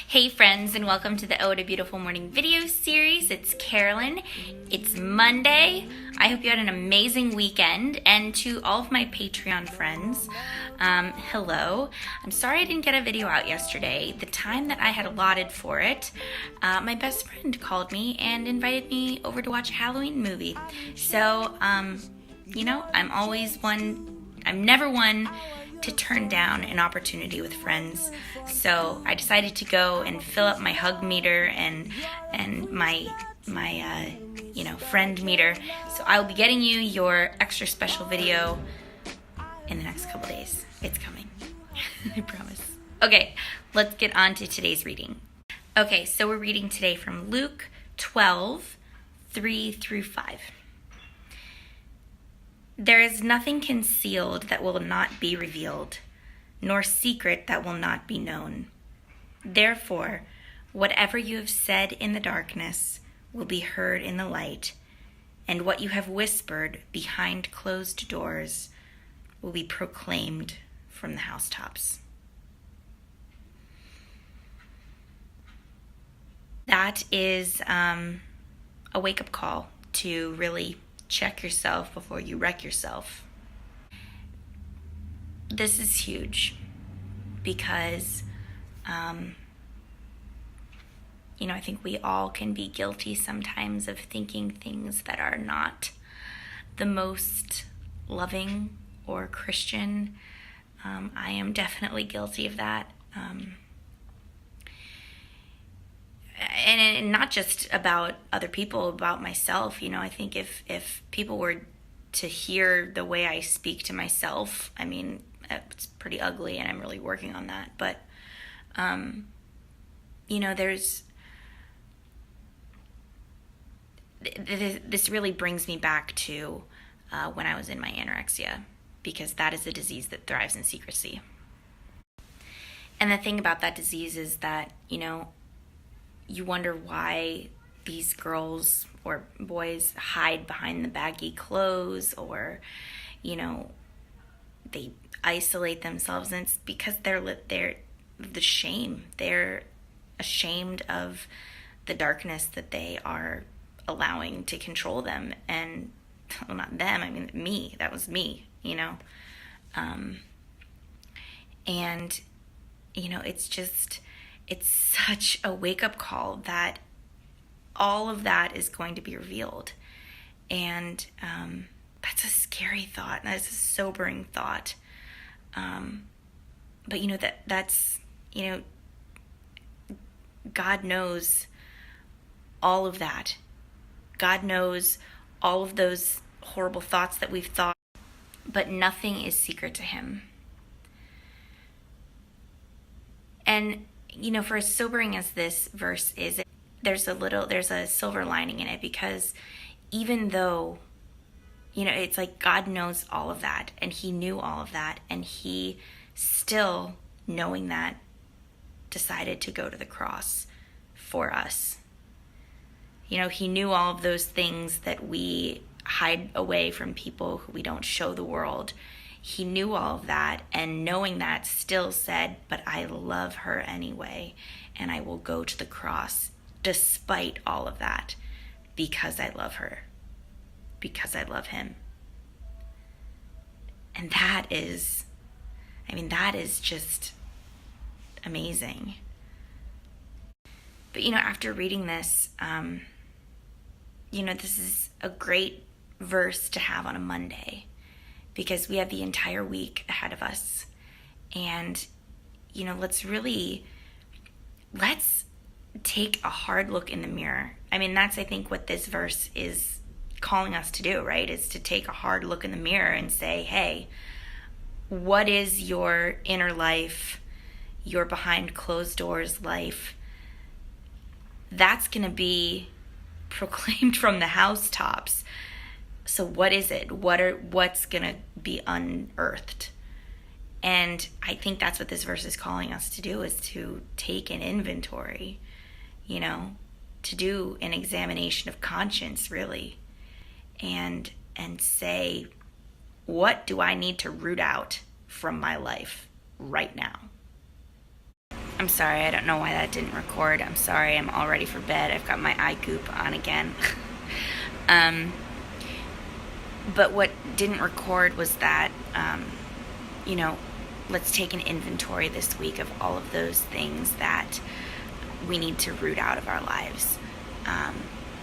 Hey friends, and welcome to the Oh What a Beautiful Morning video series. It's Carolyn. It's Monday. I hope you had an amazing weekend. And to all of my Patreon friends, hello. I'm sorry I didn't get a video out yesterday. The time that I had allotted for it, my best friend called me and invited me over to watch a Halloween movie. So, I'm never one to turn down an opportunity with friends. So I decided to go and fill up my hug meter and my friend meter. So I will be getting you your extra special video in the next couple days. It's coming. I promise. Okay, let's get on to today's reading. Okay, so we're reading today from Luke 12, 3 through 5. There is nothing concealed that will not be revealed, nor secret that will not be known. Therefore, whatever you have said in the darkness will be heard in the light, and what you have whispered behind closed doors will be proclaimed from the housetops. That is a wake-up call to really check yourself before you wreck yourself. This is huge because, I think we all can be guilty sometimes of thinking things that are not the most loving or Christian. I am definitely guilty of that. And not just about other people, about myself. I think if people were to hear the way I speak to myself, it's pretty ugly, and I'm really working on that. But, this really brings me back to when I was in my anorexia, because that is a disease that thrives in secrecy. And the thing about that disease is that, you wonder why these girls or boys hide behind the baggy clothes, or, they isolate themselves, and it's because they're the shame. They're ashamed of the darkness that they are allowing to control them. And, well, not them, me. That was me, and, it's such a wake-up call that all of that is going to be revealed. And that's a scary thought. That's a sobering thought. But that's God knows all of that. God knows all of those horrible thoughts that we've thought, but nothing is secret to him. And for as sobering as this verse is, there's a silver lining in it, because even though, it's like God knows all of that, and he knew all of that, and he still, knowing that, decided to go to the cross for us. He knew all of those things that we hide away from people, who we don't show the world. He knew all of that, and knowing that, still said, but I love her anyway, and I will go to the cross despite all of that, because I love her, because I love him. And that is just amazing. But, after reading this, this is a great verse to have on a Monday, because we have the entire week ahead of us. And, let's take a hard look in the mirror. That's, I think, what this verse is calling us to do, right? Is to take a hard look in the mirror and say, hey, what is your inner life, your behind closed doors life? That's going to be proclaimed from the housetops. So what is it? What's going to be unearthed? And I think that's what this verse is calling us to do, is to take an inventory, to do an examination of conscience, really, and say, what do I need to root out from my life right now? I'm sorry, I don't know why that didn't record. I'm sorry, I'm all ready for bed. I've got my eye goop on again. But what didn't record was that, you know, let's take an inventory this week of all of those things that we need to root out of our lives.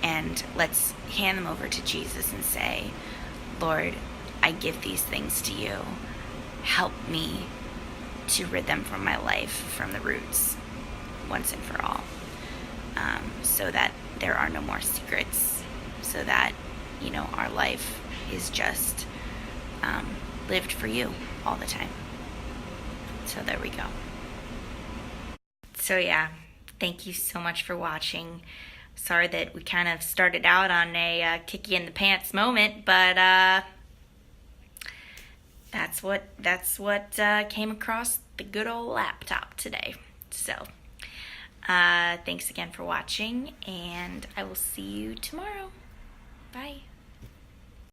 And let's hand them over to Jesus and say, Lord, I give these things to you. Help me to rid them from my life, from the roots, once and for all. So that there are no more secrets. So that, you know, our life is just lived for you all the time. So there we go. So yeah, thank you so much for watching. Sorry that we kind of started out on a kick you in the pants moment, but that's what came across the good old laptop today. So thanks again for watching, and I will see you tomorrow. Bye.